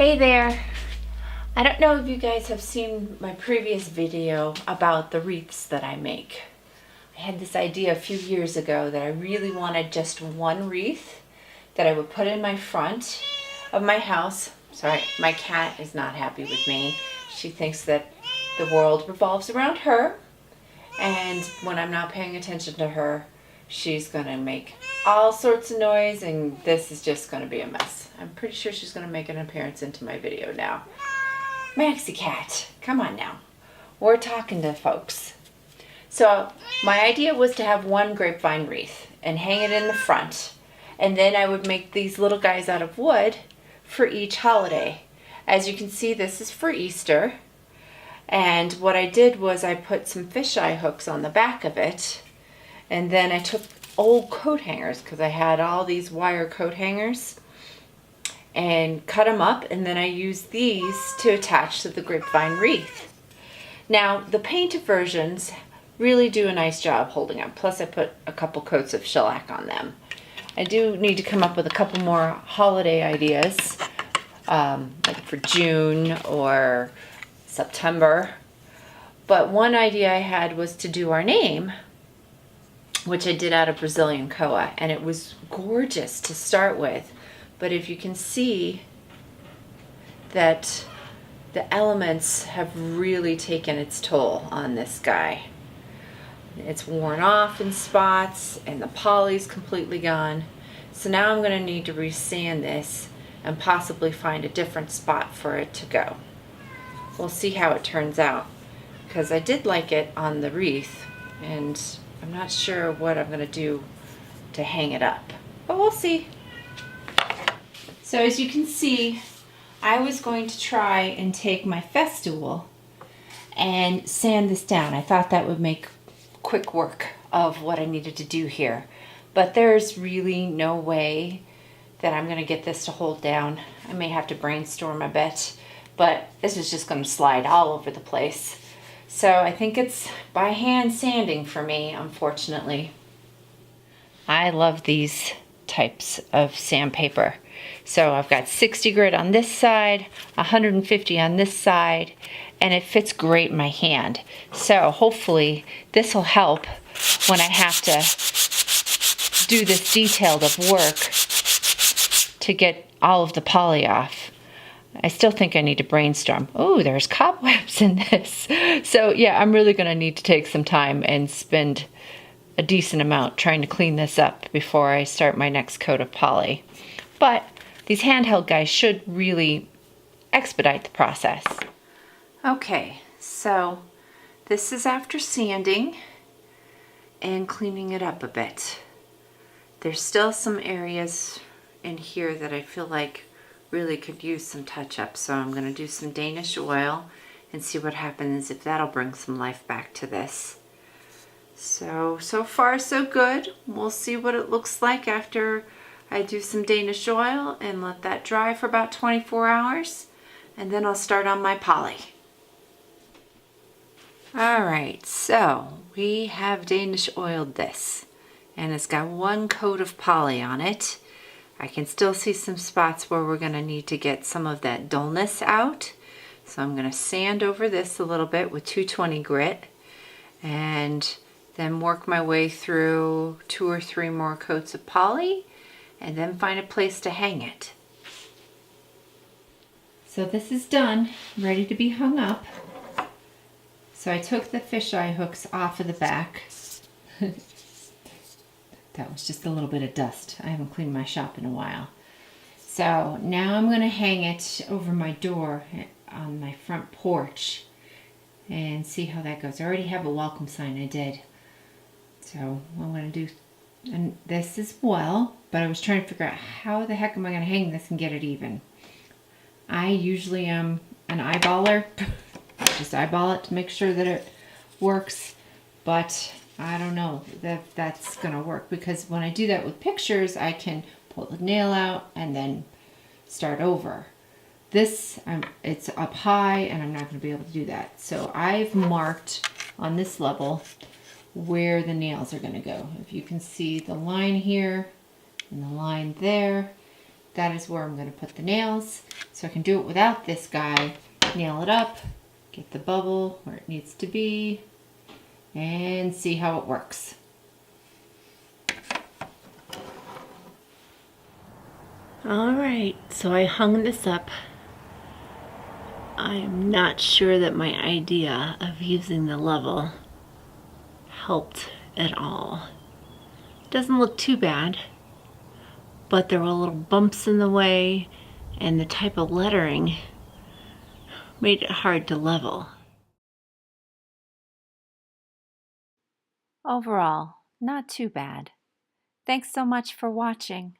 Hey there! I don't know if you guys have seen my previous video about the wreaths that I make. I had this idea a few years ago that I really wanted just one wreath that I would put in my front of my house. Sorry, my cat is not happy with me. She thinks that the world revolves around her, and when I'm not paying attention to her, she's gonna make all sorts of noise, and this is just gonna be a mess. I'm pretty sure she's gonna make an appearance into my video now. Maxie cat, come on now. We're talking to folks. So my idea was to have one grapevine wreath and hang it in the front, and then I would make these little guys out of wood for each holiday. As you can see, this is for Easter, and what I did was I put some fisheye hooks on the back of it, and then I took old coat hangers, because I had all these wire coat hangers, and cut them up, and then I used these to attach to the grapevine wreath. Now, the painted versions really do a nice job holding up, plus I put a couple coats of shellac on them. I do need to come up with a couple more holiday ideas, like for June or September. But one idea I had was to do our name, which I did out of Brazilian koa, and it was gorgeous to start with. But if you can see that the elements have really taken its toll on this guy. It's worn off in spots, and the poly's completely gone. So now I'm going to need to resand this and possibly find a different spot for it to go. We'll see how it turns out, because I did like it on the wreath, and I'm not sure what I'm going to do to hang it up, but we'll see. So as you can see, I was going to try and take my Festool and sand this down. I thought that would make quick work of what I needed to do here. But there's really no way that I'm going to get this to hold down. I may have to brainstorm a bit, but this is just going to slide all over the place. So I think it's by hand sanding for me, unfortunately. I love these types of sandpaper. So I've got 60 grit on this side, 150 on this side, and it fits great in my hand. So hopefully this will help when I have to do this detailed of work to get all of the poly off. I still think I need to brainstorm. Oh, there's cobwebs in this. So yeah, I'm really going to need to take some time and spend a decent amount trying to clean this up before I start my next coat of poly. But these handheld guys should really expedite the process. Okay, so this is after sanding and cleaning it up a bit. There's still some areas in here that I feel like really could use some touch-up, so I'm going to do some Danish oil and see what happens, if that'll bring some life back to this. So far so good. We'll see what it looks like after I do some Danish oil and let that dry for about 24 hours, and then I'll start on my poly. Alright, so we have Danish oiled this, and it's got one coat of poly on it. I can still see some spots where we're going to need to get some of that dullness out. So I'm going to sand over this a little bit with 220 grit, and then work my way through 2 or 3 more coats of poly, and then find a place to hang it. So this is done, ready to be hung up. So I took the fisheye hooks off of the back. That was just a little bit of dust. I haven't cleaned my shop in a while. So now I'm going to hang it over my door on my front porch and see how that goes. I already have a welcome sign, I did. So I'm going to do this as well, but I was trying to figure out how the heck am I going to hang this and get it even. I usually am an eyeballer. I just eyeball it to make sure that it works, but I don't know if that's going to work, because when I do that with pictures, I can pull the nail out and then start over. This, it's up high, and I'm not going to be able to do that. So I've marked on this level where the nails are going to go. If you can see the line here and the line there, that is where I'm going to put the nails. So I can do it without this guy. Nail it up, get the bubble where it needs to be, and see how it works. Alright, so I hung this up. I am not sure that my idea of using the level helped at all. It doesn't look too bad, but there were little bumps in the way, and the type of lettering made it hard to level. Overall, not too bad. Thanks so much for watching.